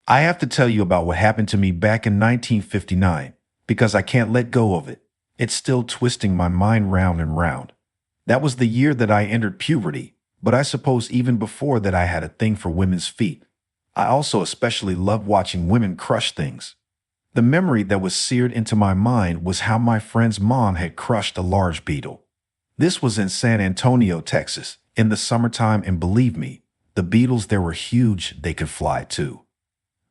I have to tell you about what happened to me back in 1959 because I can't let go of it. It's still twisting my mind round and round. That was the year that I entered puberty, but I suppose even before that I had a thing for women's feet. I also especially love watching women crush things. The memory that was seared into my mind was how my friend's mom had crushed a large beetle. This was in San Antonio, Texas, in the summertime, and believe me, the beetles there were huge, they could fly too.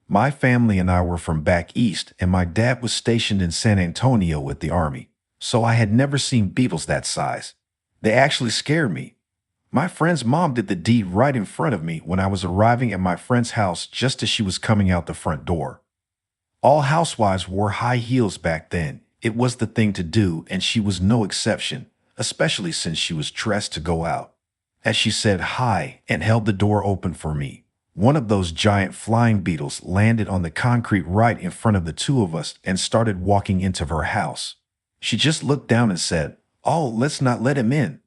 My family and I were from back east, and my dad was stationed in San Antonio with the Army, so I had never seen beetles that size. They actually scared me. My friend's mom did the deed right in front of me when I was arriving at my friend's house just as she was coming out the front door. All housewives wore high heels back then. It was the thing to do, and she was no exception, especially since she was dressed to go out. As she said hi and held the door open for me, one of those giant flying beetles landed on the concrete right in front of the two of us and started walking into her house. She just looked down and said, "Oh, let's not let him in."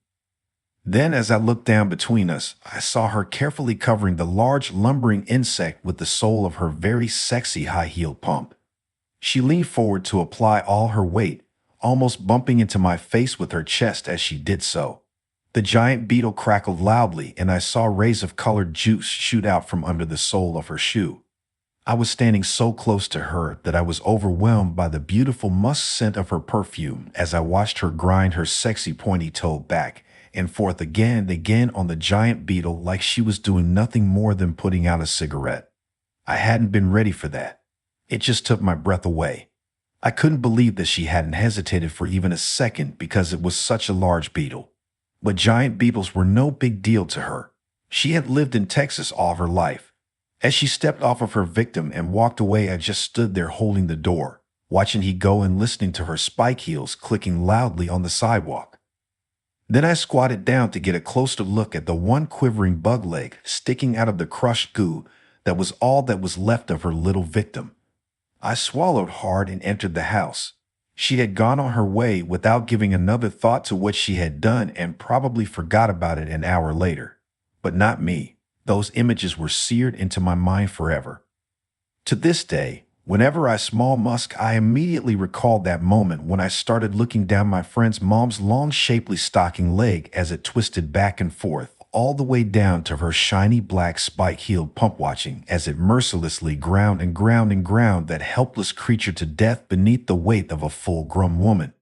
Then, as I looked down between us, I saw her carefully covering the large lumbering insect with the sole of her very sexy high-heeled pump. She leaned forward to apply all her weight, almost bumping into my face with her chest as she did so. The giant beetle crackled loudly, and I saw rays of colored juice shoot out from under the sole of her shoe. I was standing so close to her that I was overwhelmed by the beautiful musk scent of her perfume as I watched her grind her sexy pointy toe back and forth again and again on the giant beetle like she was doing nothing more than putting out a cigarette. I hadn't been ready for that. It just took my breath away. I couldn't believe that she hadn't hesitated for even a second because it was such a large beetle. But giant beetles were no big deal to her. She had lived in Texas all her life. As she stepped off of her victim and walked away, I just stood there holding the door, watching he go and listening to her spike heels clicking loudly on the sidewalk. Then I squatted down to get a closer look at the one quivering bug leg sticking out of the crushed goo that was all that was left of her little victim. I swallowed hard and entered the house. She had gone on her way without giving another thought to what she had done and probably forgot about it an hour later. But not me. Those images were seared into my mind forever. To this day, whenever I smell musk, I immediately recall that moment when I started looking down my friend's mom's long, shapely stocking leg as it twisted back and forth, all the way down to her shiny black spike-heeled pump, watching as it mercilessly ground and ground and ground that helpless creature to death beneath the weight of a full-grown woman.